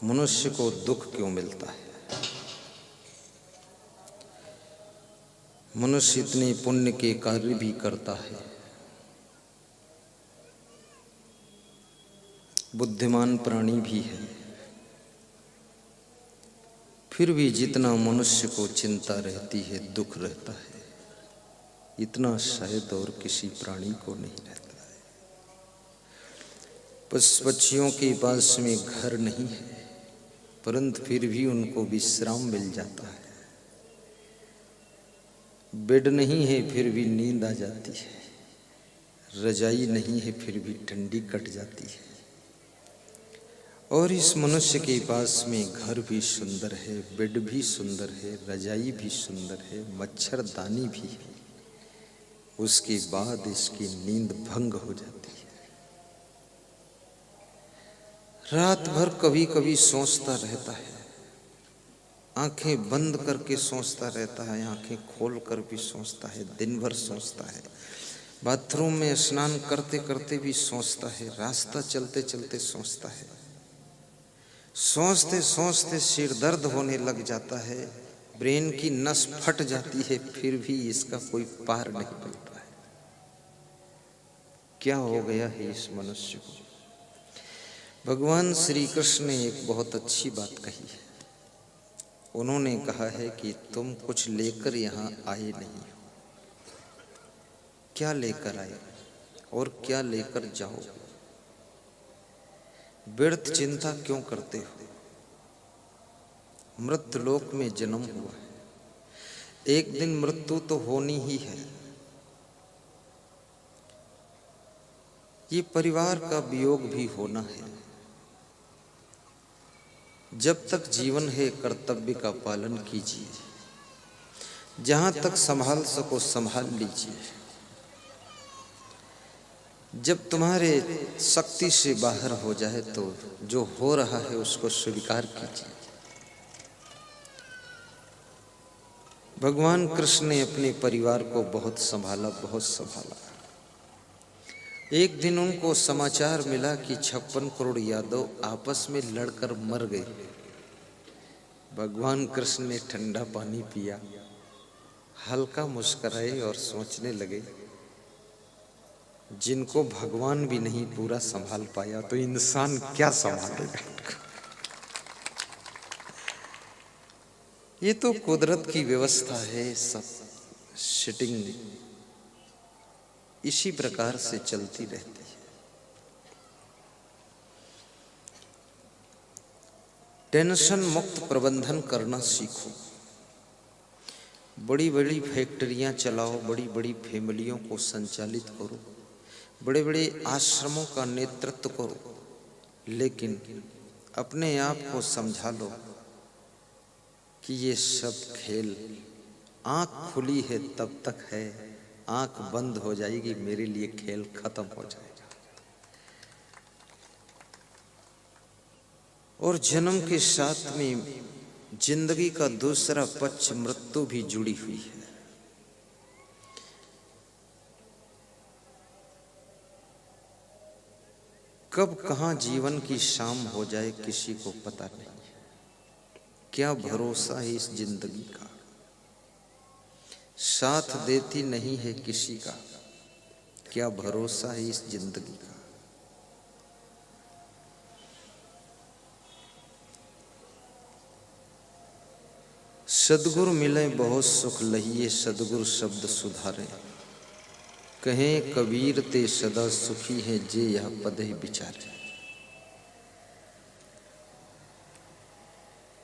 मनुष्य को दुख क्यों मिलता है? मनुष्य इतने पुण्य के कार्य भी करता है, बुद्धिमान प्राणी भी है, फिर भी जितना मनुष्य को चिंता रहती है, दुख रहता है, इतना शायद और किसी प्राणी को नहीं रहता है। पक्षियों के पास में घर नहीं है, परंतु फिर भी उनको विश्राम मिल जाता है। बेड नहीं है फिर भी नींद आ जाती है, रजाई नहीं है फिर भी ठंडी कट जाती है। और इस मनुष्य के पास में घर भी सुंदर है, बेड भी सुंदर है, रजाई भी सुंदर है, मच्छरदानी भी है, उसके बाद इसकी नींद भंग हो जाती है। रात भर कभी कभी सोचता रहता है, आंखें बंद करके सोचता रहता है, आंखें खोल कर भी सोचता है, दिन भर सोचता है, बाथरूम में स्नान करते करते भी सोचता है, रास्ता चलते चलते सोचता है। सोचते सोचते सिर दर्द होने लग जाता है, ब्रेन की नस फट जाती है, फिर भी इसका कोई पार नहीं मिलता है। क्या हो गया है इस मनुष्य को? भगवान श्री कृष्ण ने एक बहुत अच्छी बात कही है। उन्होंने कहा है कि तुम कुछ लेकर यहाँ आए नहीं हो। क्या लेकर आए और क्या लेकर जाओ? व्यर्थ चिंता क्यों करते हो? मृत्यु लोक में जन्म हुआ है, एक दिन मृत्यु तो होनी ही है। ये परिवार का वियोग भी होना है। जब तक जीवन है कर्तव्य का पालन कीजिए, जहां तक संभाल सको संभाल लीजिए। जब तुम्हारे शक्ति से बाहर हो जाए तो जो हो रहा है उसको स्वीकार कीजिए। भगवान कृष्ण ने अपने परिवार को बहुत संभाला, बहुत संभाला। एक दिन उनको समाचार मिला कि 56 करोड़ यादव आपस में लड़कर मर गए। भगवान कृष्ण ने ठंडा पानी पिया, हल्का मुस्कुराए और सोचने लगे, जिनको भगवान भी नहीं पूरा संभाल पाया तो इंसान क्या संभालेगा? ये तो कुदरत की व्यवस्था है, सब सिटिंग इसी प्रकार से चलती रहती है। टेंशन मुक्त प्रबंधन करना सीखो। बड़ी बड़ी फैक्ट्रियां चलाओ, बड़ी बड़ी फैमिलियों को संचालित करो, बड़े बड़े आश्रमों का नेतृत्व करो, लेकिन अपने आप को समझा लो कि ये सब खेल, आंख खुली है तब तक है, आंख बंद हो जाएगी मेरे लिए खेल खत्म हो जाएगा। और जन्म के साथ में जिंदगी का दूसरा पक्ष मृत्यु भी जुड़ी हुई है। कब कहां जीवन की शाम हो जाए किसी को पता नहीं। क्या भरोसा है इस जिंदगी का? साथ देती नहीं है किसी का, क्या भरोसा है इस जिंदगी का? सदगुरु मिले बहुत सुख लहिए, सदगुरु शब्द सुधारे, कहें कबीर ते सदा सुखी है, जे यह पद ही विचारे।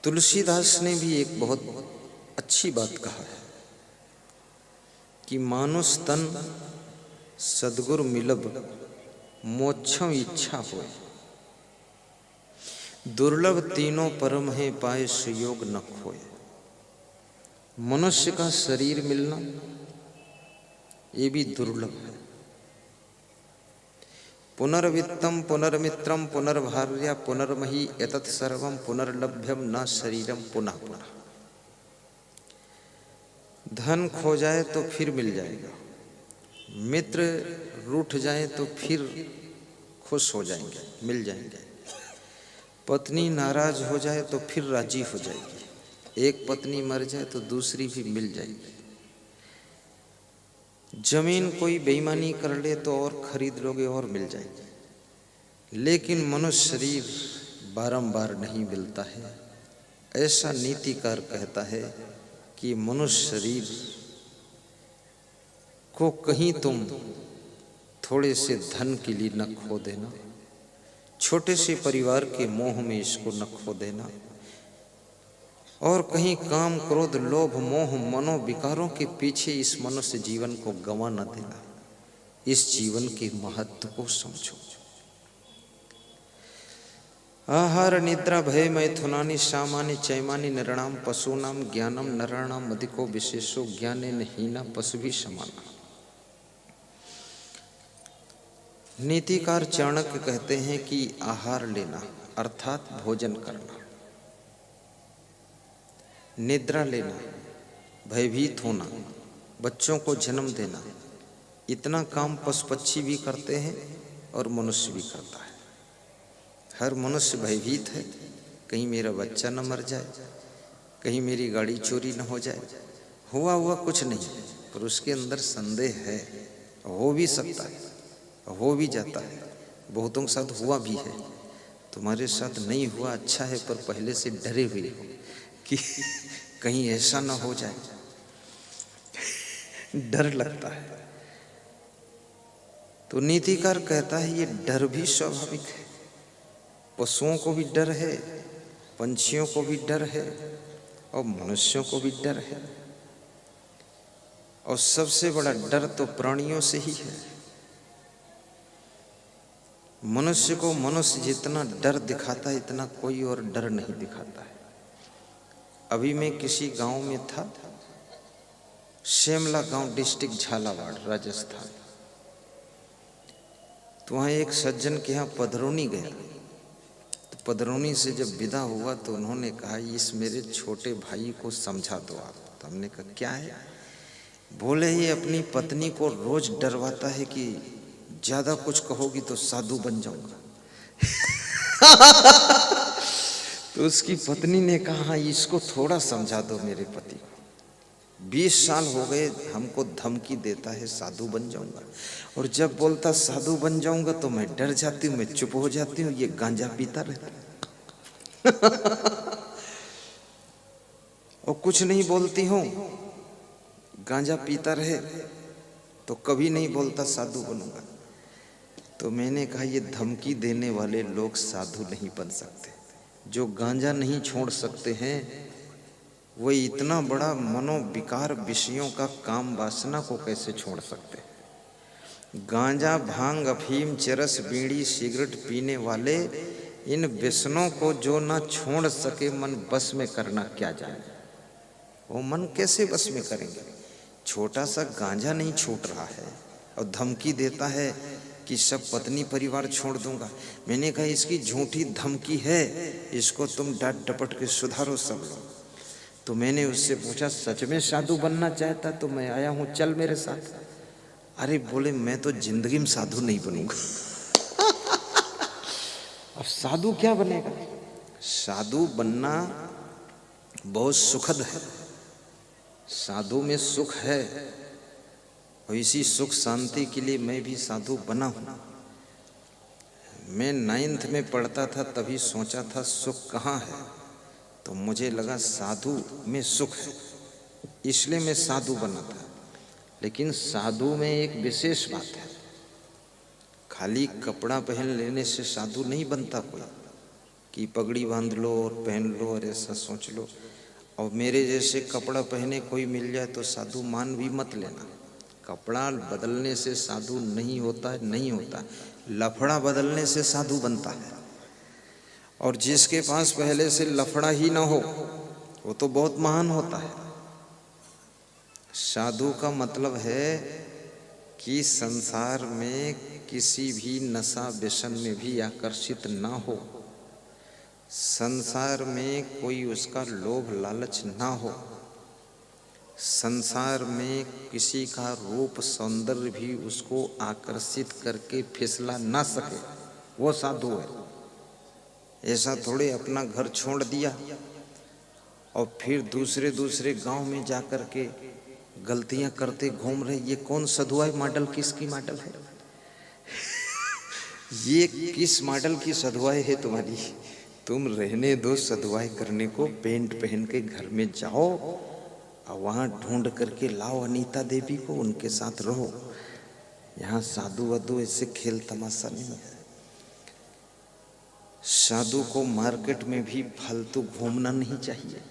तुलसीदास ने भी एक बहुत अच्छी बात कहा है कि मानुष तन सदगुरु मिलब, मोक्षम इच्छा होए, दुर्लभ तीनों परम है, पाए सुयोग न खोए। मनुष्य का शरीर मिलना ये भी दुर्लभ है। पुनर्वित्तम पुनर्मित्रम पुनर्भार्या पुनर्मही एतत् सर्वम पुनर्लभ्यम न शरीरम पुनः पुनः। धन खो जाए तो फिर मिल जाएगा, मित्र रूठ जाए तो फिर खुश हो जाएंगे, मिल जाएंगे, पत्नी नाराज हो जाए तो फिर राजी हो जाएगी, एक पत्नी मर जाए तो दूसरी भी मिल जाएगी। जमीन कोई बेईमानी कर ले तो और खरीद लोगे और मिल जाएगी, लेकिन मनुष्य शरीर बारंबार नहीं मिलता है। ऐसा नीतिकार कहता है कि मनुष्य शरीर को कहीं तुम थोड़े से धन के लिए न खो देना, छोटे से परिवार के मोह में इसको न खो देना, और कहीं काम क्रोध लोभ मोह मनोविकारों के पीछे इस मनुष्य जीवन को गंवा न देना। इस जीवन के महत्व को समझो। आहार निद्रा भय मैथुनानि सामानि चैमानि नृणाम पशूनाम ज्ञानम नराणाम अधिको विशेषो ज्ञानेन हीना पशुभिः समाना। नीतिकार चाणक्य कहते हैं कि आहार लेना अर्थात भोजन करना, निद्रा लेना, भयभीत होना, बच्चों को जन्म देना, इतना काम पशु पक्षी भी करते हैं और मनुष्य भी करता है। हर मनुष्य भयभीत है, कहीं मेरा बच्चा न मर जाए, कहीं मेरी गाड़ी चोरी न हो जाए। हुआ कुछ नहीं, पर उसके अंदर संदेह है, हो भी सकता है, हो भी जाता है। बहुतों के साथ हुआ भी है, तुम्हारे साथ नहीं हुआ अच्छा है, पर पहले से डरे हुए हो कि कहीं ऐसा ना हो जाए, डर लगता है। तो नीतिकार कहता है ये डर भी स्वाभाविक है। पशुओं को भी डर है, पंछियों को भी डर है, और मनुष्यों को भी डर है, और सबसे बड़ा डर तो प्राणियों से ही है। मनुष्य को मनुष्य जितना डर दिखाता है, इतना कोई और डर नहीं दिखाता है। अभी मैं किसी गांव में था, शेमला गांव, डिस्ट्रिक्ट झालावाड़, राजस्थान। तो वहाँ एक सज्जन के यहाँ पधरौनी गया। तो पधरौनी से जब विदा हुआ तो उन्होंने कहा, इस मेरे छोटे भाई को समझा दो आप। तो हमने कहा क्या है? बोले ये अपनी पत्नी को रोज डरवाता है कि ज्यादा कुछ कहोगी तो साधु बन जाऊंगा। तो उसकी पत्नी ने कहा, इसको थोड़ा समझा दो मेरे पति को, 20 साल हो गए हमको धमकी देता है साधु बन जाऊंगा, और जब बोलता साधु बन जाऊंगा तो मैं डर जाती हूँ, मैं चुप हो जाती हूँ, ये गांजा पीता रहता है। और कुछ नहीं बोलती हूँ, गांजा पीता रहे तो कभी नहीं बोलता साधु बनूंगा। तो मैंने कहा ये धमकी देने वाले लोग साधु नहीं बन सकते। जो गांजा नहीं छोड़ सकते हैं वो इतना बड़ा मनोविकार विषयों का काम वासना को कैसे छोड़ सकते हैं? गांजा भांग अफीम चरस बीड़ी सिगरेट पीने वाले इन व्यसनों को जो ना छोड़ सके, मन बस में करना क्या जाने, वो मन कैसे बस में करेंगे? छोटा सा गांजा नहीं छूट रहा है और धमकी देता है कि सब पत्नी परिवार छोड़ दूंगा। मैंने कहा इसकी झूठी धमकी है, इसको तुम डांट डपट के सुधारो सब लोग। तो मैंने उससे पूछा, सच में साधु बनना चाहता? तो मैं आया हूँ, चल मेरे साथ। अरे बोले मैं तो जिंदगी में साधु नहीं बनूंगा। अब साधु क्या बनेगा? साधु बनना बहुत सुखद है, साधु में सुख है, और इसी सुख शांति के लिए मैं भी साधु बना हूँ। मैं 9th में पढ़ता था तभी सोचा था सुख कहाँ है, तो मुझे लगा साधु में सुख है, इसलिए मैं साधु बना था। लेकिन साधु में एक विशेष बात है, खाली कपड़ा पहन लेने से साधु नहीं बनता कोई, कि पगड़ी बांध लो और पहन लो और ऐसा सोच लो। और मेरे जैसे कपड़ा पहने कोई मिल जाए तो साधु मान भी मत लेना। कपड़ा बदलने से साधु नहीं होता है, नहीं होता। लफड़ा बदलने से साधु बनता है। और जिसके पास पहले से लफड़ा ही ना हो वो तो बहुत महान होता है। साधु का मतलब है कि संसार में किसी भी नशा व्यसन में भी आकर्षित ना हो, संसार में कोई उसका लोभ लालच ना हो, संसार में किसी का रूप सौंदर्य भी उसको आकर्षित करके फिसला ना सके, वो साधु है। ऐसा थोड़े अपना घर छोड़ दिया और फिर दूसरे दूसरे गांव में जाकर के गलतियां करते घूम रहे। ये कौन सधुआई मॉडल, किसकी मॉडल है? ये किस मॉडल की सधुआई है तुम्हारी? तुम रहने दो सधुआई करने को, पेंट पहन के घर में जाओ और वहां ढूंढ करके लाओ अनीता देवी को, उनके साथ रहो। यहाँ साधु वधु ऐसे खेल तमाशा नहीं है। साधु को मार्केट में भी फालतू घूमना नहीं चाहिए।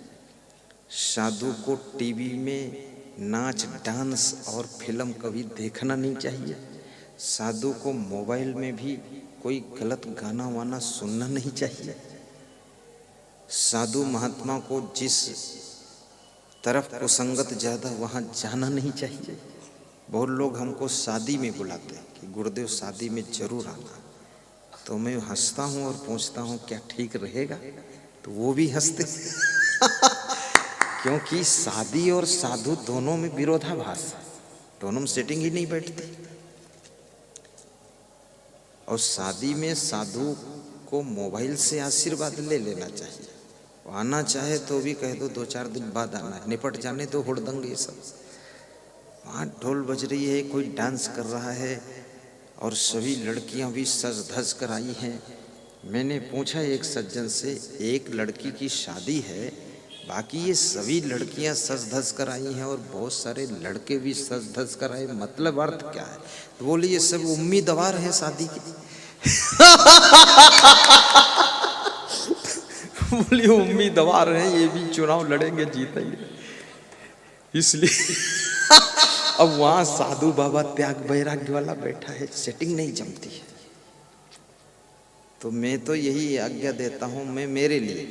साधु को टीवी में नाच डांस और फिल्म कभी देखना नहीं चाहिए। साधु को मोबाइल में भी कोई गलत गाना वाना सुनना नहीं चाहिए। साधु महात्मा को जिस तरफ कुसंगत ज्यादा वहां जाना नहीं चाहिए। बहुत लोग हमको शादी में बुलाते हैं कि गुरुदेव शादी में जरूर आना, तो मैं हंसता हूँ और पूछता हूँ क्या ठीक रहेगा, तो वो भी हंसते क्योंकि शादी और साधु दोनों में विरोधाभास है, दोनों में सेटिंग ही नहीं बैठती। और शादी में साधु को मोबाइल से आशीर्वाद ले लेना चाहिए। आना चाहे तो भी कह दो 2-4 दिन बाद आना है, निपट जाने दो हुड़दंग ये सब। वहाँ ढोल बज रही है, कोई डांस कर रहा है और सभी लड़कियां भी सज धज कर आई हैं। मैंने पूछा एक सज्जन से, एक लड़की की शादी है, बाकी ये सभी लड़कियां सज धज कर आई हैं और बहुत सारे लड़के भी सज धज कर आए, मतलब अर्थ क्या है? तो बोले ये सब उम्मीदवार हैं शादी के। बोली उम्मीदवार हैं, ये भी चुनाव लड़ेंगे, जीतेंगे, इसलिए अब वहां साधु बाबा त्याग वैराग्य वाला बैठा है, सेटिंग नहीं जमती है। तो मैं तो यही आज्ञा देता हूं मैं मेरे लिए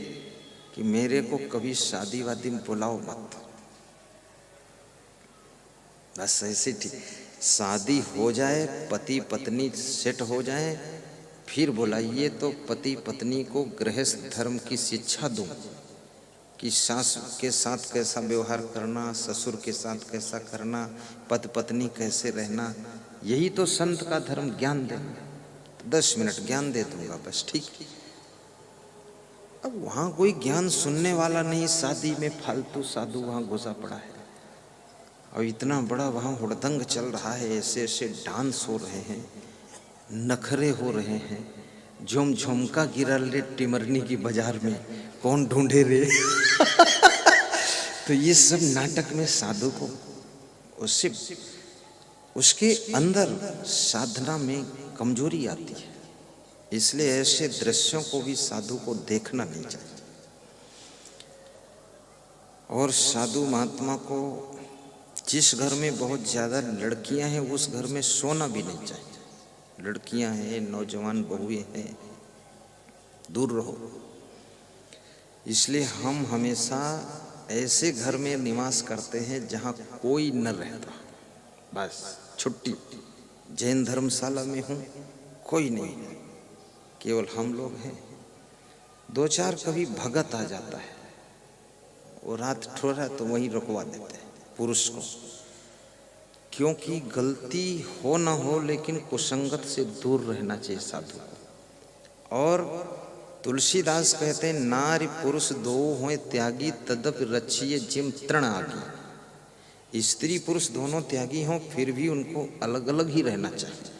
कि मेरे को कभी शादी वादी में बुलाओ मत, बस ऐसे ठीक शादी हो जाए, पति पत्नी सेट हो जाए, फिर बुलाइए तो पति पत्नी को गृहस्थ धर्म की शिक्षा दूं कि सास के साथ कैसा व्यवहार करना, ससुर के साथ कैसा करना, पति पत्नी कैसे रहना, यही तो संत का धर्म, ज्ञान देना। 10 मिनट ज्ञान दे दूंगा बस, ठीक। अब वहां कोई ज्ञान सुनने वाला नहीं, शादी में फालतू साधु वहां घुसा पड़ा है और इतना बड़ा वहां हुड़दंग चल रहा है, ऐसे ऐसे डांस हो रहे हैं, नखरे हो रहे हैं, झुम झुमका गिरा ले टिमरनी की बाजार में, कौन ढूंढे रे। तो ये सब नाटक में साधु को उसके अंदर साधना में कमजोरी आती है, इसलिए ऐसे दृश्यों को भी साधु को देखना नहीं चाहिए। और साधु महात्मा को जिस घर में बहुत ज्यादा लड़कियां हैं उस घर में सोना भी नहीं चाहिए। लड़कियां हैं, नौजवान बहुएं हैं, दूर रहो। इसलिए हम हमेशा ऐसे घर में निवास करते हैं जहां कोई न रहता, बस छुट्टी। जैन धर्मशाला में हूं, कोई नहीं, केवल हम लोग हैं। 2-4 कभी भगत आ जाता है, वो रात ठोरा तो वहीं रुकवा देते हैं पुरुष को, क्योंकि गलती हो ना हो लेकिन कुसंगत से दूर रहना चाहिए साधु को। और तुलसीदास कहते हैं नारी पुरुष दो हों त्यागी तदप रचिए जिम तृण आगी। स्त्री पुरुष दोनों त्यागी हों फिर भी उनको अलग अलग ही रहना चाहिए,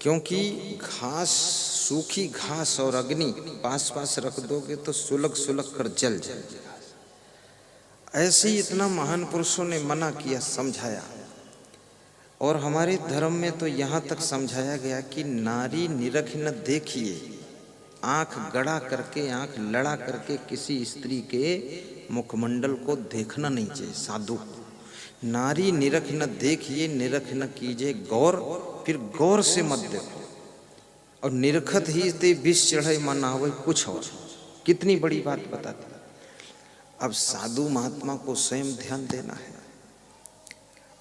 क्योंकि घास, सूखी घास और अग्नि पास पास रख दोगे तो सुलग सुलग कर जल जाएगी। ऐसे ही इतना महान पुरुषों ने मना किया, समझाया। और हमारे धर्म में तो यहाँ तक समझाया गया कि नारी निरख न देखिए, आंख गड़ा करके, आंख लड़ा करके किसी स्त्री के मुखमंडल को देखना नहीं चाहिए। साधु नारी निरख न देखिए, निरख न कीजिए गौर, फिर गौर से मत देखो। और निरखत ही ते विष चढ़े मन आवे कुछ और, कितनी बड़ी बात बताती। अब साधु महात्मा को स्वयं ध्यान देना है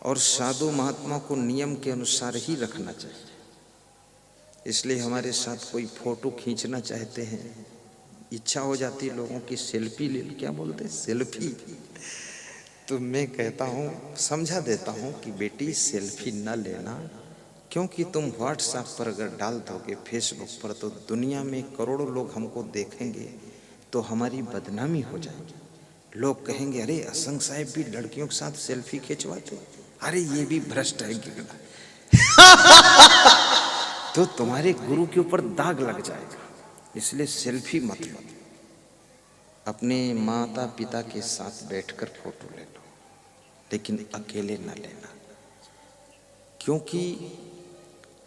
और साधु महात्मा को नियम के अनुसार ही रखना चाहिए। इसलिए हमारे साथ कोई फोटो खींचना चाहते हैं, इच्छा हो जाती है लोगों की सेल्फी ले, क्या बोलते हैं सेल्फी, तो मैं कहता हूँ, समझा देता हूँ कि बेटी सेल्फी न लेना, क्योंकि तुम व्हाट्सएप पर अगर डाल दोगे, फेसबुक पर, तो दुनिया में करोड़ों लोग हमको देखेंगे तो हमारी बदनामी हो जाएगी। लोग कहेंगे अरे असंग साहब भी लड़कियों के साथ सेल्फी खिंचवाते, अरे ये भी भ्रष्ट है गिगड़ा। तो तुम्हारे गुरु के ऊपर दाग लग जाएगा। इसलिए सेल्फी मत लो, अपने माता पिता के साथ बैठकर फोटो ले लो, लेकिन अकेले न लेना। क्योंकि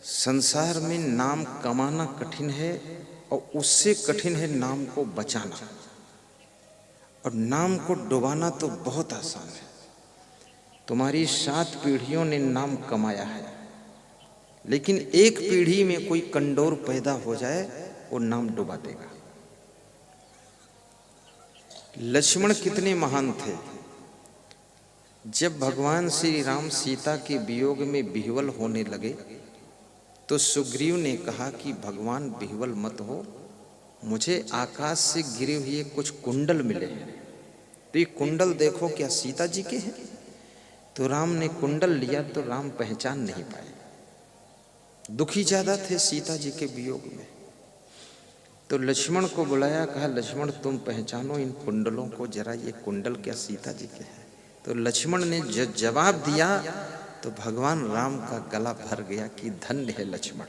संसार में नाम कमाना कठिन है और उससे कठिन है नाम को बचाना, और नाम को डुबाना तो बहुत आसान है। तुम्हारी 7 पीढ़ियों ने नाम कमाया है, लेकिन एक पीढ़ी में कोई कंडोर पैदा हो जाए, वो नाम डुबा देगा। लक्ष्मण कितने महान थे। जब भगवान श्री राम सीता के वियोग में विह्वल होने लगे, तो सुग्रीव ने कहा कि भगवान विह्वल मत हो, मुझे आकाश से गिरे हुए कुछ कुंडल मिले हैं, तो ये कुंडल देखो क्या सीता जी के हैं। तो राम ने कुंडल लिया तो राम पहचान नहीं पाए, दुखी ज्यादा थे सीता जी के वियोग में। तो लक्ष्मण को बुलाया, कहा लक्ष्मण तुम पहचानो इन कुंडलों को जरा, ये कुंडल क्या सीता जी के हैं। तो लक्ष्मण ने जवाब दिया तो भगवान राम का गला भर गया कि धन्य है लक्ष्मण।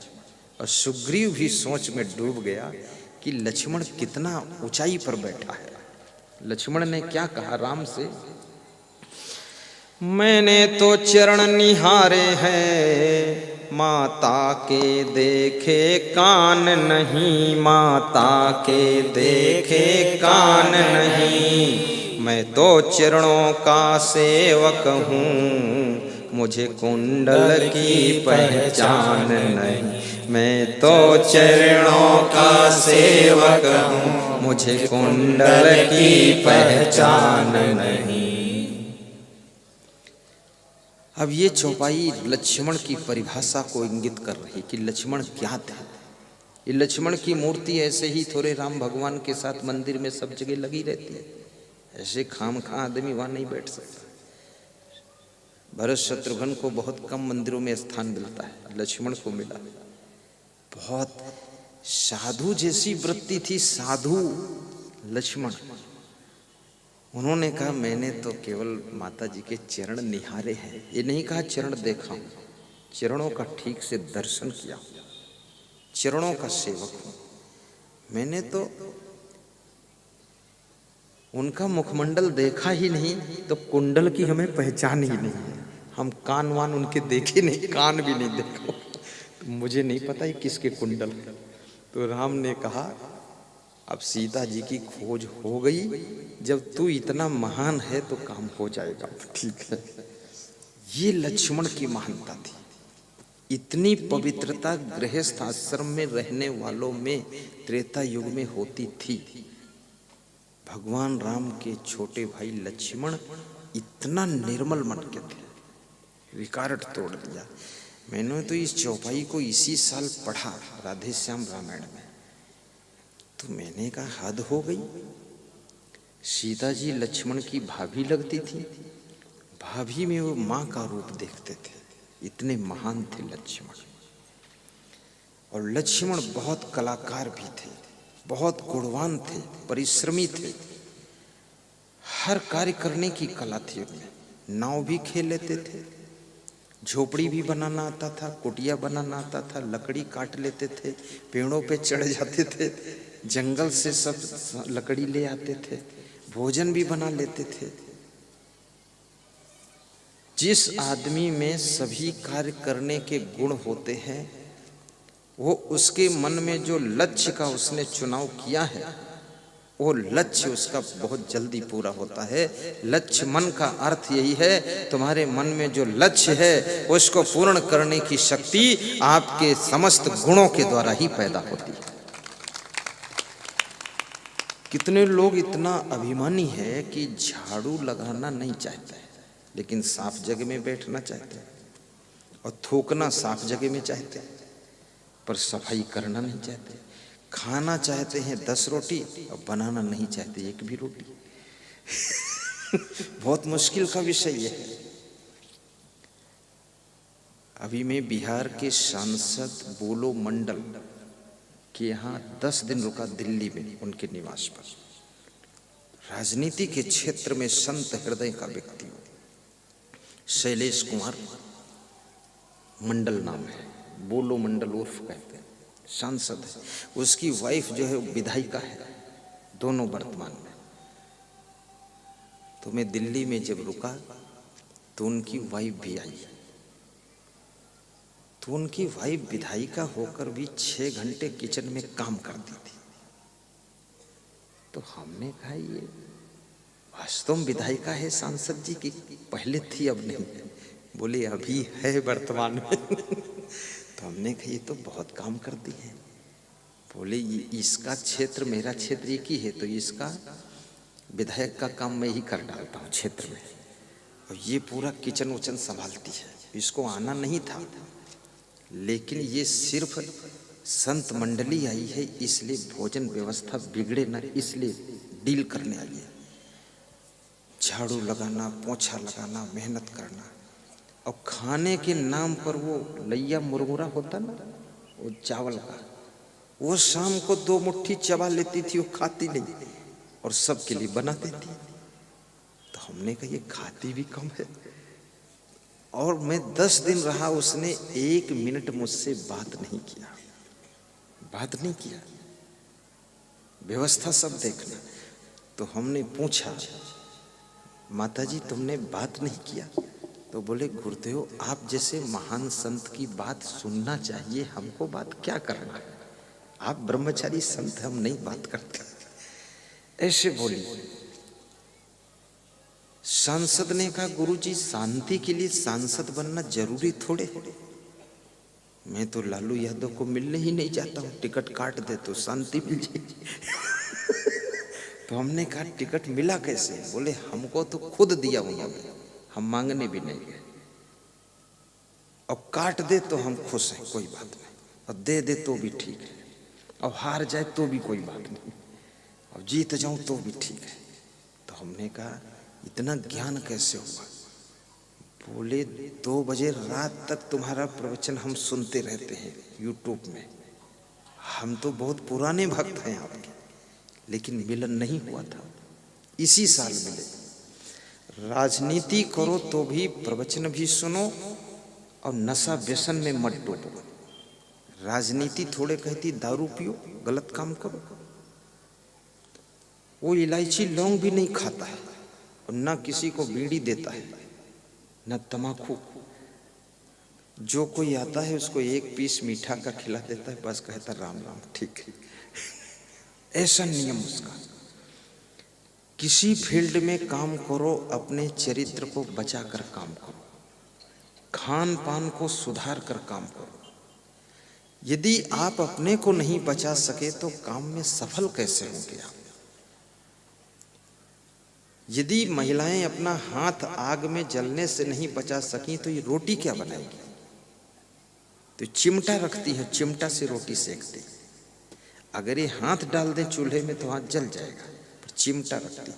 और सुग्रीव भी सोच में डूब गया कि लक्ष्मण कितना ऊंचाई पर बैठा है। लक्ष्मण ने क्या कहा राम से, मैंने तो चरण निहारे हैं, माता के देखे कान नहीं, माता के देखे कान नहीं, मैं तो चरणों का सेवक हूँ, मुझे कुंडल की पहचान नहीं, मैं तो चरणों का सेवक हूँ, मुझे कुंडल की पहचान नहीं। अब ये चौपाई लक्ष्मण की परिभाषा को इंगित कर रही कि लक्ष्मण क्या थे। ये लक्ष्मण की मूर्ति ऐसे ही थोड़े राम भगवान के साथ मंदिर में सब जगह लगी रहती है, ऐसे खामखा आदमी वहां नहीं बैठ सकता। भरत शत्रुघ्न को बहुत कम मंदिरों में स्थान मिलता है, लक्ष्मण को मिला। बहुत साधु जैसी वृत्ति थी, साधु लक्ष्मण। उन्होंने कहा मैंने तो केवल माता जी के चरण निहारे हैं, ये नहीं कहा चरण देखा हूं, चरणों का ठीक से दर्शन किया, चरणों का सेवक हूं। मैंने तो उनका मुखमंडल देखा ही नहीं, तो कुंडल की हमें पहचान ही नहीं है। हम कान वान उनके देखे नहीं, कान भी नहीं देखो, तो मुझे नहीं पता ही किसके कुंडल। तो राम ने कहा अब सीता जी की खोज हो गई, जब तू इतना महान है तो काम हो जाएगा, ठीक है। ये लक्ष्मण की महानता थी। इतनी पवित्रता गृहस्थ आश्रम में रहने वालों में त्रेता युग में होती थी। भगवान राम के छोटे भाई लक्ष्मण इतना निर्मल मन के थे, रिकॉर्ड तोड़ दिया। मैंने तो इस चौपाई को इसी साल पढ़ा राधे श्याम रामायण में, तो मैंने कहा हद हो गई। सीता जी लक्ष्मण की भाभी लगती थी, भाभी में वो माँ का रूप देखते थे, इतने महान थे लक्ष्मण। और लक्ष्मण बहुत कलाकार भी थे, बहुत गुणवान थे, परिश्रमी थे, हर कार्य करने की कला थी उनमें। नाव भी खेल लेते थे, झोपड़ी भी बनाना आता था, कुटिया बनाना आता था, लकड़ी काट लेते थे, पेड़ों पे चढ़ जाते थे, जंगल से सब लकड़ी ले आते थे, भोजन भी बना लेते थे। जिस आदमी में सभी कार्य करने के गुण होते हैं, वो उसके मन में जो लक्ष्य का उसने चुनाव किया है, वो लक्ष्य उसका बहुत जल्दी पूरा होता है। लक्ष्य मन का अर्थ यही है, तुम्हारे मन में जो लक्ष्य है उसको पूर्ण करने की शक्ति आपके समस्त गुणों के द्वारा ही पैदा होती है। कितने लोग इतना अभिमानी है कि झाड़ू लगाना नहीं चाहते, लेकिन साफ जगह में बैठना चाहते हैं, और थूकना साफ जगह में चाहते हैं, पर सफाई करना नहीं चाहते। खाना चाहते हैं 10 रोटी और बनाना नहीं चाहते एक भी रोटी। बहुत मुश्किल का विषय है। अभी मैं बिहार के सांसद बोलो मंडल के यहाँ 10 दिन रुका, दिल्ली में उनके निवास पर। राजनीति के क्षेत्र में संत हृदय का व्यक्ति हो, शैलेश कुमार मंडल नाम है, बोलो मंडल उर्फ कहते हैं, सांसद है। उसकी वाइफ जो है विधायिका है, दोनों वर्तमान में। तो मैं दिल्ली में जब रुका तो उनकी वाइफ भी आई। तो उनकी वाइफ विधायिका होकर भी 6 घंटे किचन में काम करती थी। तो हमने कहा ये वास्तव में विधायिका है सांसद जी की, पहले थी अब नहीं है। बोले अभी है वर्तमान में। तो हमने कहा ये तो बहुत काम करती है। बोले ये इसका क्षेत्र मेरा क्षेत्र एक ही है, तो इसका विधायक का काम मैं ही कर डालता हूँ क्षेत्र में, और ये पूरा किचन उचन संभालती है। इसको आना नहीं था, लेकिन ये सिर्फ संत मंडली आई है इसलिए भोजन व्यवस्था बिगड़े ना, इसलिए डील करने आई है। झाड़ू लगाना, पोछा लगाना, मेहनत करना, और खाने के नाम पर वो लैया मुरमुरा होता ना, वो चावल का, वो शाम को 2 मुट्ठी चबा लेती थी, वो खाती नहीं और सबके लिए बना देती। तो हमने कहा ये खाती भी कम है। और मैं 10 दिन रहा, उसने 1 मिनट मुझसे बात नहीं किया। व्यवस्था सब देखना। तो हमने पूछा माताजी तुमने बात नहीं किया? तो बोले गुरुदेव आप जैसे महान संत की बात सुनना चाहिए, हमको बात क्या करना, आप ब्रह्मचारी संत, हम नहीं बात करते। ऐसे बोली। सांसद ने कहा गुरुजी शांति के लिए सांसद बनना जरूरी थोड़े है। मैं तो लालू यादव को मिलने ही नहीं जाता हूँ, टिकट काट दे तो शांति मिल जाएगी। तो हमने कहा टिकट मिला कैसे? बोले हमको तो खुद दिया उन्होंने, हम मांगने भी नहीं गए। और काट दे तो हम खुश हैं, कोई बात नहीं, और दे तो भी ठीक है, और हार जाए तो भी कोई बात नहीं, और जीत जाऊं तो भी ठीक है। तो हमने कहा इतना ज्ञान कैसे हुआ? बोले 2 बजे रात तक तुम्हारा प्रवचन हम सुनते रहते हैं यूट्यूब में। हम तो बहुत पुराने भक्त हैं आपके, लेकिन मिलन नहीं हुआ था। इसी साल मिले। राजनीति करो तो भी प्रवचन भी सुनो, और नशा व्यसन में मत डूबो। राजनीति थोड़े कहती दारू पियो, गलत काम करो। वो इलायची लौंग भी नहीं खाता है, और न किसी को बीड़ी देता है, न तमाकू। जो कोई आता है उसको 1 पीस मीठा का खिला देता है, बस कहता राम राम ठीक है। ऐसा नियम उसका। किसी फील्ड में काम करो, अपने चरित्र को बचाकर काम करो, खान पान को सुधार कर काम करो। यदि आप अपने को नहीं बचा सके तो काम में सफल कैसे होंगे आप? यदि महिलाएं अपना हाथ आग में जलने से नहीं बचा सकी तो ये रोटी क्या बनाएगी? तो चिमटा रखती है, चिमटा से रोटी सेकती। अगर ये हाथ डाल दे चूल्हे में तो हाथ जल जाएगा, पर चिमटा रखती।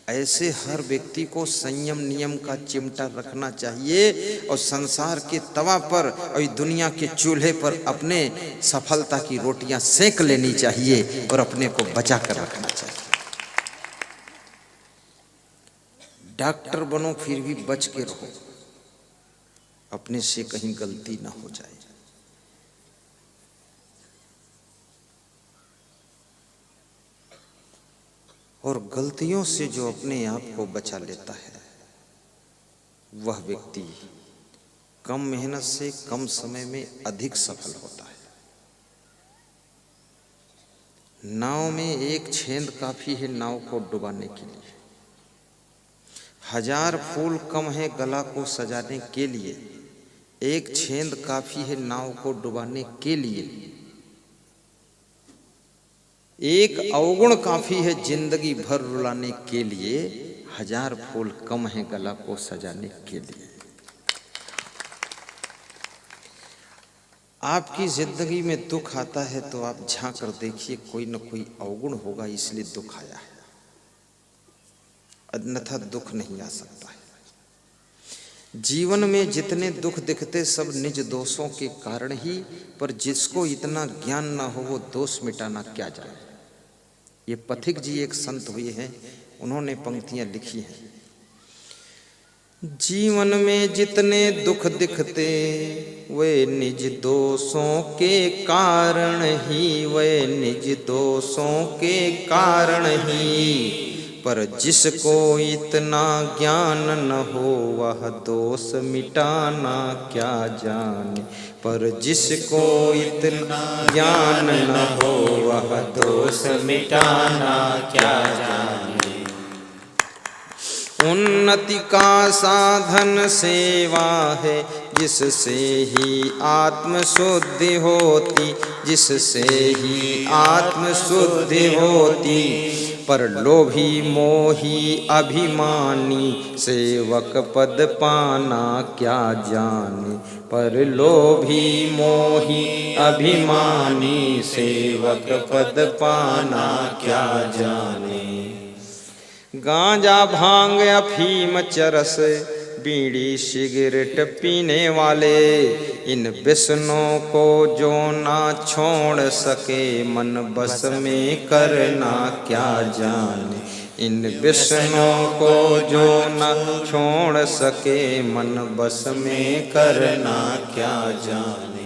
ऐसे हर व्यक्ति को संयम नियम का चिमटा रखना चाहिए, और संसार के तवा पर और दुनिया के चूल्हे पर अपने सफलता की रोटियां सेक लेनी चाहिए, और अपने को बचा कर रखना चाहिए। डॉक्टर बनो फिर भी बच के रहो, अपने से कहीं गलती ना हो जाए। और गलतियों से जो अपने आप को बचा लेता है, वह व्यक्ति कम मेहनत से कम समय में अधिक सफल होता है। नाव में एक छेद काफी है नाव को डुबाने के लिए। 1000 फूल कम है गला को सजाने के लिए, एक छेद काफी है नाव को डुबाने के लिए। एक अवगुण काफी है जिंदगी भर रुलाने के लिए, 1000 फूल कम है गला को सजाने के लिए। आपकी जिंदगी में दुख आता है तो आप झांक कर देखिए, कोई न कोई अवगुण होगा इसलिए दुख आया है, अन्यथा दुख नहीं आ सकता है। जीवन में जितने दुख दिखते सब निज दोषों के कारण ही, पर जिसको इतना ज्ञान ना हो वो दोष मिटाना क्या जाने। ये पथिक जी एक संत हुए हैं, उन्होंने पंक्तियां लिखी हैं। जीवन में जितने दुख दिखते वे निज दोषों के कारण ही, वे निज दोषों के कारण ही, पर जिसको इतना ज्ञान न हो वह दोष मिटाना क्या जाने। पर जिसको इतना ज्ञान न हो वह दोष मिटाना क्या जाने। उन्नति का साधन सेवा है, जिससे ही आत्म शुद्धि होती, जिससे ही आत्म शुद्धि होती। पर लोभी मोही अभिमानी सेवक पद पाना क्या जाने। पर लोभी मोही अभिमानी सेवक पद पाना क्या जाने। गांजा भांग अफीम चरस बीड़ी सिगरेट पीने वाले, इन व्यसनों को जो ना छोड़ सके मन बस में करना क्या जाने। इन व्यसनों को जो ना छोड़ सके मन बस में करना क्या जाने।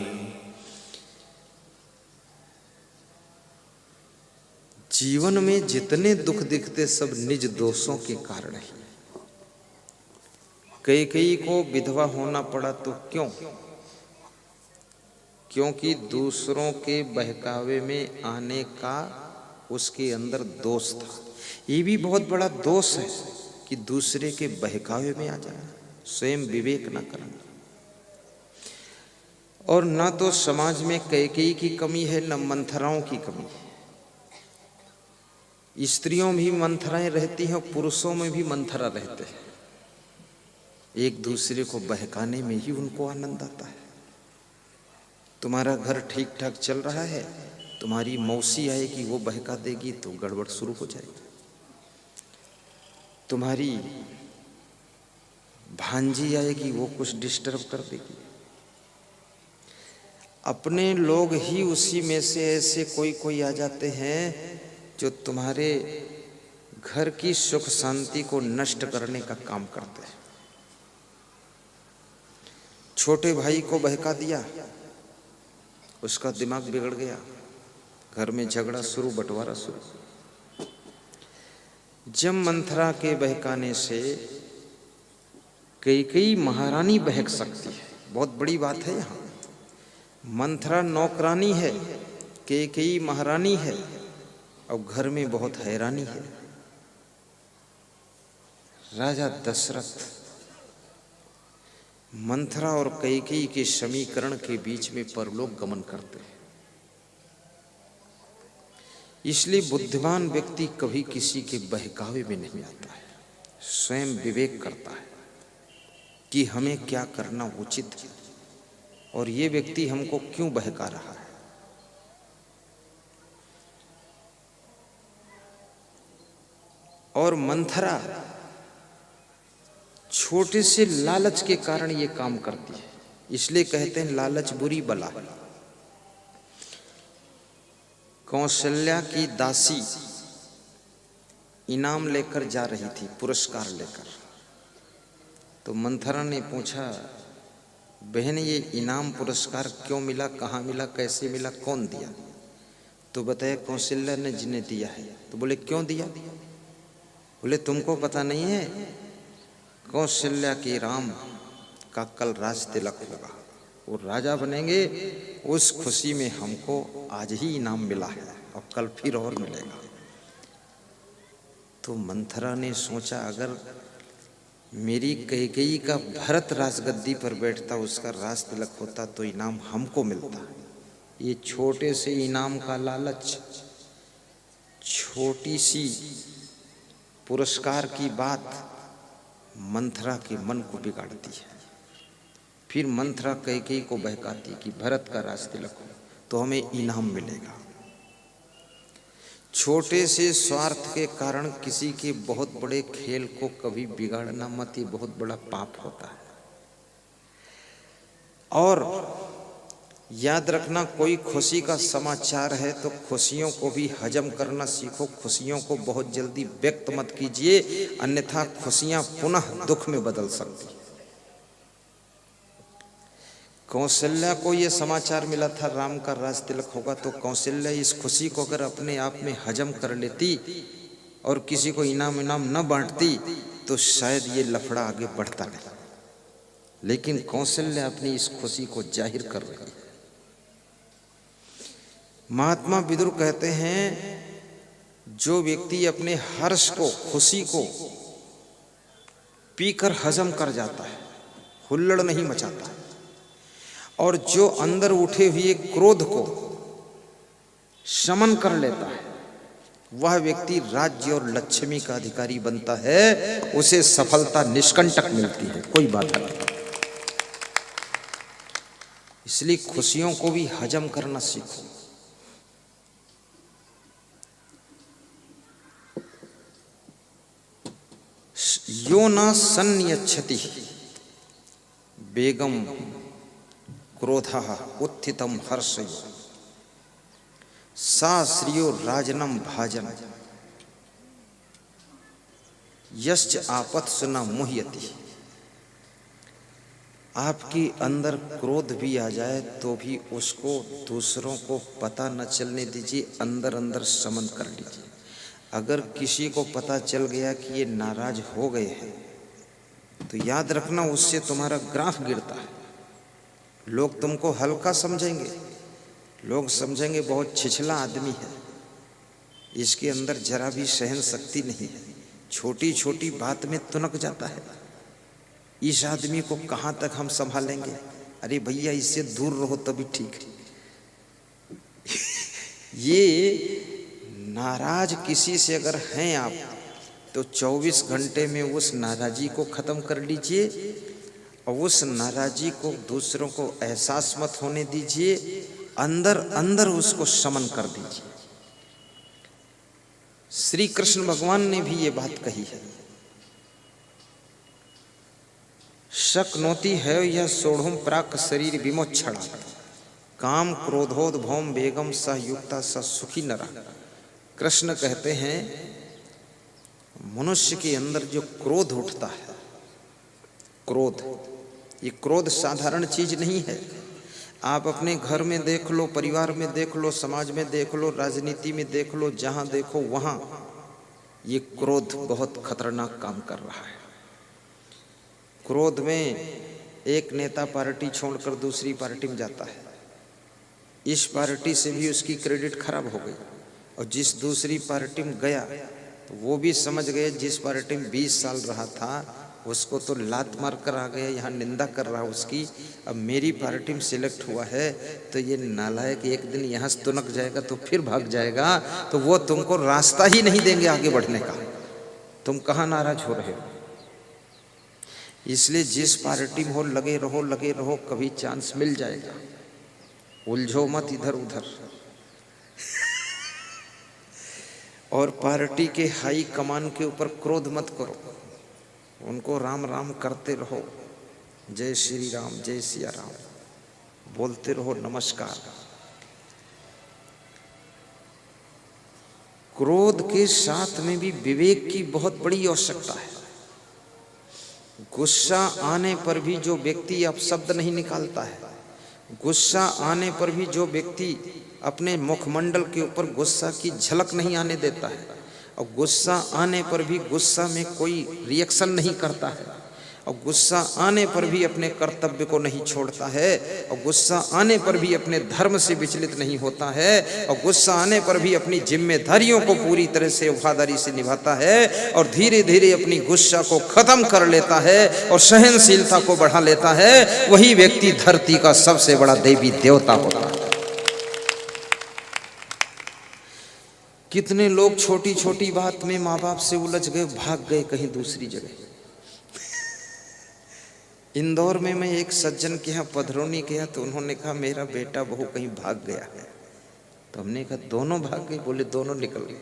जीवन में जितने दुख दिखते सब निज दोषों के कारण ही। कई को विधवा होना पड़ा तो क्यों? क्योंकि दूसरों के बहकावे में आने का उसके अंदर दोष था। ये भी बहुत बड़ा दोष है कि दूसरे के बहकावे में आ जाना, स्वयं विवेक न करना। और ना तो समाज में कई की कमी है, न मंथराओं की कमी है। स्त्रियों में भी मंथराएं रहती हैं और पुरुषों में भी मंथरा रहते हैं। एक दूसरे को बहकाने में ही उनको आनंद आता है। तुम्हारा घर ठीक ठाक चल रहा है, तुम्हारी मौसी आएगी वो बहका देगी तो गड़बड़ शुरू हो जाएगी। तुम्हारी भांजी आएगी वो कुछ डिस्टर्ब कर देगी। अपने लोग ही उसी में से ऐसे कोई आ जाते हैं जो तुम्हारे घर की सुख शांति को नष्ट करने का काम करते हैं। छोटे भाई को बहका दिया, उसका दिमाग बिगड़ गया, घर में झगड़ा शुरू, बंटवारा शुरू। जब मंथरा के बहकाने से कई महारानी बहक सकती है, बहुत बड़ी बात है। यहाँ मंथरा नौकरानी है, कई महारानी है, और घर में बहुत हैरानी है। राजा दशरथ मंथरा और कैकेयी के समीकरण के बीच में परलोक गमन करते हैं। इसलिए बुद्धिमान व्यक्ति कभी किसी के बहकावे में नहीं आता है, स्वयं विवेक करता है कि हमें क्या करना उचित है और ये व्यक्ति हमको क्यों बहका रहा है। और मंथरा छोटे से लालच के कारण ये काम करती है, इसलिए कहते हैं लालच बुरी बला। कौशल्या की दासी इनाम लेकर जा रही थी, पुरस्कार लेकर। तो मंथरा ने पूछा, बहन ये इनाम पुरस्कार क्यों मिला, कहाँ मिला, कैसे मिला, कौन दिया? तो बताया कौशल्या ने जिन्हें दिया है। तो बोले क्यों दिया? बोले तुमको पता नहीं है, कौशल्या के राम का कल राज तिलक होगा, वो राजा बनेंगे। उस खुशी में हमको आज ही इनाम मिला है और कल फिर और मिलेगा। तो मंथरा ने सोचा, अगर मेरी कैकेयी का भरत राजगद्दी पर बैठता, उसका राज तिलक होता तो इनाम हमको मिलता। ये छोटे से इनाम का लालच, छोटी सी पुरस्कार की बात मंथरा के मन को बिगाड़ती है। फिर मंथरा कैकेयी को बहकाती कि भरत का राज तिलक हो तो हमें इनाम मिलेगा। छोटे से स्वार्थ के कारण किसी के बहुत बड़े खेल को कभी बिगाड़ना मत, ये बहुत बड़ा पाप होता है। और याद रखना, कोई खुशी का समाचार है तो खुशियों को भी हजम करना सीखो। खुशियों को बहुत जल्दी व्यक्त मत कीजिए, अन्यथा खुशियां पुनः दुख में बदल सकती। कौशल्या को ये समाचार मिला था राम का राज तिलक होगा, तो कौशल्या इस खुशी को अगर अपने आप में हजम कर लेती और किसी को इनाम न बांटती तो शायद ये लफड़ा आगे बढ़ता नहीं। लेकिन कौशल्या अपनी इस खुशी को जाहिर कर रही है। महात्मा विदुर कहते हैं, जो व्यक्ति अपने हर्ष को, खुशी को पीकर हजम कर जाता है, हुल्लड़ नहीं मचाता, और जो अंदर उठे हुए क्रोध को शमन कर लेता है, वह व्यक्ति राज्य और लक्ष्मी का अधिकारी बनता है। उसे सफलता निष्कंटक मिलती है, कोई बाधा नहीं। इसलिए खुशियों को भी हजम करना सीखो। यो न सन्नियच्छति बेगम क्रोधः उत्थितम हर्षयो सा श्रियो राजनम भाजन यश्च आपत्सु न मुह्यति। आपके अंदर क्रोध भी आ जाए तो भी उसको दूसरों को पता न चलने दीजिए, अंदर अंदर शमन कर लीजिए। अगर किसी को पता चल गया कि ये नाराज हो गए हैं तो याद रखना, उससे तुम्हारा ग्राफ गिरता है। लोग तुमको हल्का समझेंगे, लोग समझेंगे बहुत छिछला आदमी है, इसके अंदर जरा भी सहन शक्ति नहीं है, छोटी छोटी बात में तुनक जाता है, इस आदमी को कहाँ तक हम संभालेंगे। अरे भैया, इससे दूर रहो तभी ठीक है। ये नाराज किसी से अगर हैं आप तो 24 घंटे में उस नाराजी को खत्म कर लीजिए और उस नाराजी को दूसरों को एहसास मत होने दीजिए, अंदर अंदर उसको शमन कर दीजिए। श्री कृष्ण भगवान ने भी ये बात कही है, शक्नोति है यह सोढ़ुम प्राक शरीर विमोक्षणा काम क्रोधोद्भवम बेगम सह युक्ता स सुखी नरा। कृष्ण कहते हैं, मनुष्य के अंदर जो क्रोध उठता है, क्रोध, ये क्रोध साधारण चीज नहीं है। आप अपने घर में देख लो, परिवार में देख लो, समाज में देख लो, राजनीति में देख लो, जहां देखो वहां ये क्रोध बहुत खतरनाक काम कर रहा है। क्रोध में एक नेता पार्टी छोड़कर दूसरी पार्टी में जाता है, इस पार्टी से भी उसकी क्रेडिट खराब हो गई, और जिस दूसरी पार्टी में गया तो वो भी समझ गए जिस पार्टी में 20 साल रहा था उसको तो लात मार कर आ गया, यहाँ निंदा कर रहा उसकी, अब मेरी पार्टी में सिलेक्ट हुआ है तो ये नालायक एक दिन यहाँ से तुनक जाएगा तो फिर भाग जाएगा, तो वो तुमको रास्ता ही नहीं देंगे आगे बढ़ने का। तुम कहाँ नाराज हो रहे हो। इसलिए जिस पार्टी में हो लगे रहो, कभी चांस मिल जाएगा। उलझो मत इधर उधर। और पार्टी के हाई कमान के ऊपर क्रोध मत करो, उनको राम राम करते रहो, जय श्री राम, जय सिया राम बोलते रहो, नमस्कार। क्रोध के साथ में भी विवेक की बहुत बड़ी आवश्यकता है। गुस्सा आने पर भी जो व्यक्ति अपशब्द नहीं निकालता है, गुस्सा आने पर भी जो व्यक्ति अपने मुखमंडल के ऊपर गुस्सा की झलक नहीं आने देता है, और गुस्सा आने पर भी गुस्सा में कोई रिएक्शन नहीं करता है, और गुस्सा आने पर भी अपने कर्तव्य को नहीं छोड़ता है, और गुस्सा आने पर भी अपने धर्म से विचलित नहीं होता है, और गुस्सा आने पर भी अपनी जिम्मेदारियों को पूरी तरह से वफादारी से निभाता है, और धीरे धीरे अपनी गुस्सा को खत्म कर लेता है और सहनशीलता को बढ़ा लेता है, वही व्यक्ति धरती का सबसे बड़ा देवी देवता होता है। कितने लोग छोटी छोटी बात में माँ बाप से उलझ गए, भाग गए कहीं दूसरी जगह। इंदौर में मैं एक सज्जन के यहाँ पधरौनी गया तो उन्होंने कहा मेरा बेटा बहू कहीं भाग गया है, तो हमने कहा दोनों भाग गए? बोले दोनों निकल गए।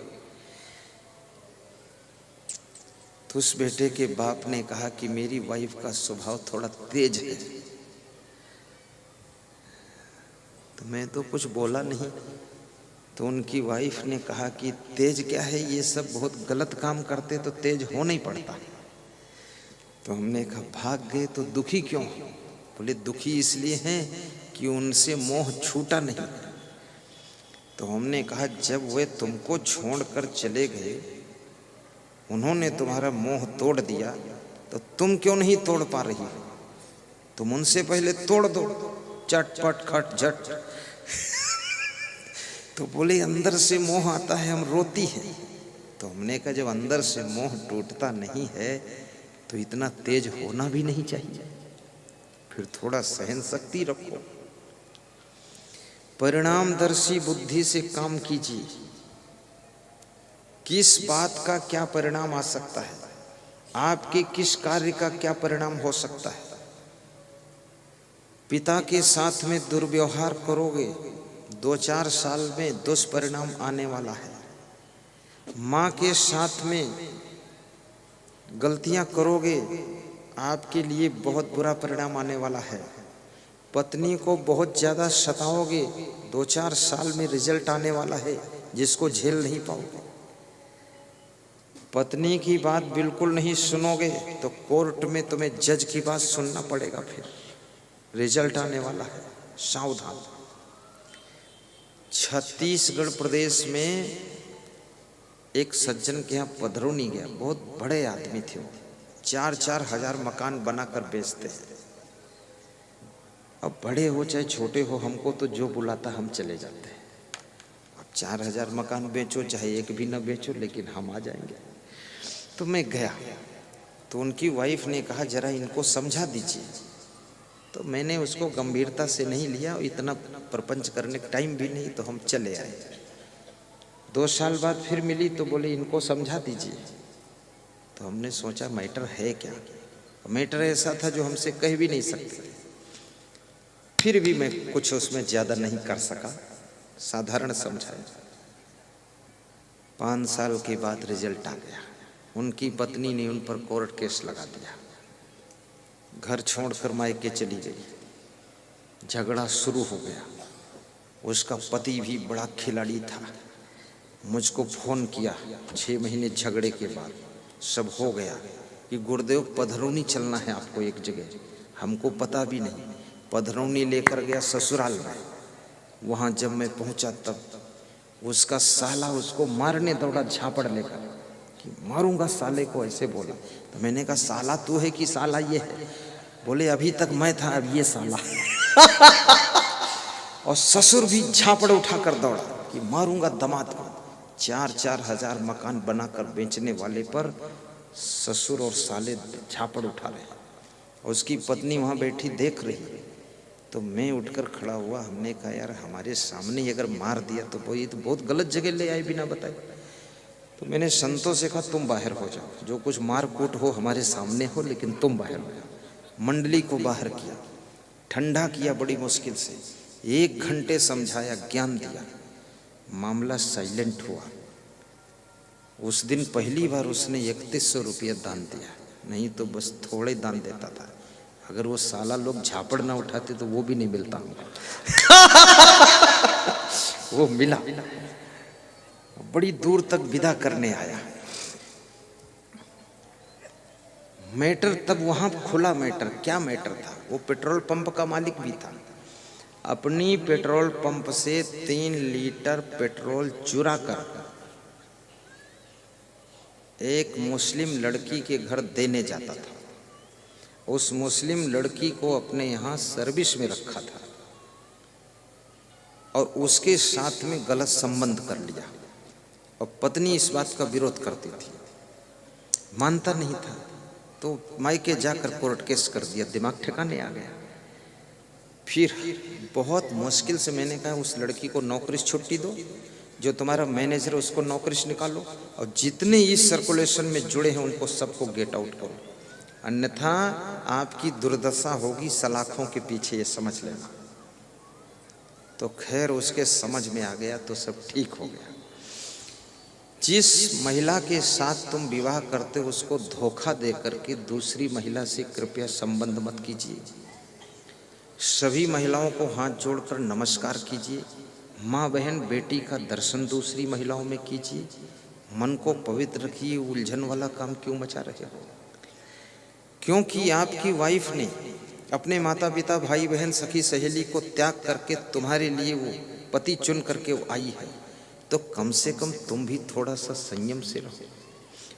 तो उस बेटे के बाप ने कहा कि मेरी वाइफ का स्वभाव थोड़ा तेज है, मैं तो कुछ बोला नहीं। तो उनकी वाइफ ने कहा कि तेज क्या है, ये सब बहुत गलत काम करते तो तेज हो नहीं पड़ता। तो हमने कहा भाग गए तो दुखी क्यों? बोले दुखी इसलिए हैं कि उनसे मोह छूटा नहीं। तो हमने कहा जब वे तुमको छोड़कर चले गए, उन्होंने तुम्हारा मोह तोड़ दिया, तो तुम क्यों नहीं तोड़ पा रही? तुम उनसे पहले तोड़ दो, चटपट खट झट। तो बोले अंदर से मोह आता है, हम रोती हैं। तो हमने कहा जब अंदर से मोह टूटता नहीं है तो इतना तेज होना भी नहीं चाहिए, फिर थोड़ा सहन शक्ति रखो। परिणामदर्शी बुद्धि से काम कीजिए। किस बात का क्या परिणाम आ सकता है, आपके किस कार्य का क्या परिणाम हो सकता है। पिता के साथ में दुर्व्यवहार करोगे, 2-4 साल में दुष्परिणाम आने वाला है। माँ के साथ में गलतियां करोगे, आपके लिए बहुत बुरा परिणाम आने वाला है। पत्नी को बहुत ज़्यादा सताओगे, 2-4 साल में रिजल्ट आने वाला है जिसको झेल नहीं पाओगे। पत्नी की बात बिल्कुल नहीं सुनोगे तो कोर्ट में तुम्हें जज की बात सुनना पड़ेगा, फिर रिजल्ट आने वाला है, सावधान। छत्तीसगढ़ प्रदेश में एक सज्जन के यहाँ पधरौनी गया, बहुत बड़े आदमी थे वो, 4-4 हजार मकान बनाकर बेचते हैं। अब बड़े हो चाहे छोटे हो, हमको तो जो बुलाता हम चले जाते हैं। अब 4,000 मकान बेचो चाहे एक भी न बेचो, लेकिन हम आ जाएंगे। तो मैं गया तो उनकी वाइफ ने कहा जरा इनको समझा दीजिए। तो मैंने उसको गंभीरता से नहीं लिया, इतना प्रपंच करने का टाइम भी नहीं, तो हम चले आए। 2 साल बाद फिर मिली तो बोले इनको समझा दीजिए। तो हमने सोचा मैटर है क्या। मैटर ऐसा था जो हमसे कह भी नहीं सकते। फिर भी मैं कुछ उसमें ज़्यादा नहीं कर सका, साधारण समझाया। 5 साल के बाद रिजल्ट आ गया। उनकी पत्नी ने उन पर कोर्ट केस लगा दिया, घर छोड़कर मायके चली गई। झगड़ा शुरू हो गया। उसका पति भी बड़ा खिलाड़ी था, मुझको फ़ोन किया 6 महीने झगड़े के बाद। सब हो गया कि गुरुदेव पधरौनी चलना है आपको एक जगह। हमको पता भी नहीं। पधरौनी लेकर गया ससुराल में। वहाँ जब मैं पहुँचा तब उसका साला उसको मारने दौड़ा झापड़ लेकर कि मारूंगा साले को, ऐसे बोला। तो मैंने कहा साला तू है कि साला ये है? बोले अभी तक मैं था, अब ये साला। और ससुर भी झापड़ उठाकर दौड़ा कि मारूंगा दामाद को। 4-4 हजार मकान बनाकर बेचने वाले पर ससुर और साले झापड़ उठा रहे। और उसकी पत्नी वहाँ बैठी देख रही। तो मैं उठकर खड़ा हुआ। हमने कहा यार हमारे सामने ही अगर मार दिया तो वो ये तो बहुत गलत जगह ले आए बिना बताए। तो मैंने संतों से कहा तुम बाहर हो जाओ, जो कुछ मार कूट हो हमारे सामने हो, लेकिन तुम बाहर हो जाओ। मंडली को बाहर किया, ठंडा किया बड़ी मुश्किल से। 1 घंटे समझाया, ज्ञान दिया, मामला साइलेंट हुआ। उस दिन पहली बार उसने 3100 रुपया दान दिया, नहीं तो बस थोड़े दान देता था। अगर वो साला लोग झापड़ ना उठाते तो वो भी नहीं मिलता हमको। वो मिला, बड़ी दूर तक विदा करने आया। मैटर तब वहां खुला। मैटर क्या मैटर था? वो पेट्रोल पंप का मालिक भी था। अपनी पेट्रोल पंप से 3 लीटर पेट्रोल चुरा कर एक मुस्लिम लड़की के घर देने जाता था। उस मुस्लिम लड़की को अपने यहाँ सर्विस में रखा था और उसके साथ में गलत संबंध कर लिया। और पत्नी इस बात का विरोध करती थी, मानता नहीं था। तो मायके जाकर कोर्ट केस कर दिया, दिमाग ठिकाने आ गया। फिर बहुत मुश्किल से मैंने कहा उस लड़की को नौकरी से छुट्टी दो, जो तुम्हारा मैनेजर उसको नौकरी से निकालो, और जितने इस सर्कुलेशन में जुड़े हैं उनको सबको गेट आउट करो, अन्यथा आपकी दुर्दशा होगी सलाखों के पीछे, ये समझ लेना। तो खैर उसके समझ में आ गया तो सब ठीक हो गया। जिस महिला के साथ तुम विवाह करते हो उसको धोखा दे करके दूसरी महिला से कृपया संबंध मत कीजिए। सभी महिलाओं को हाथ जोड़कर नमस्कार कीजिए। माँ बहन बेटी का दर्शन दूसरी महिलाओं में कीजिए। मन को पवित्र रखिए, उलझन वाला काम क्यों मचा रहे हो? क्योंकि आपकी वाइफ ने अपने माता पिता भाई बहन सखी सहेली को त्याग करके तुम्हारे लिए वो पति चुन करके वो आई है, तो कम से कम तुम भी थोड़ा सा संयम से रहो।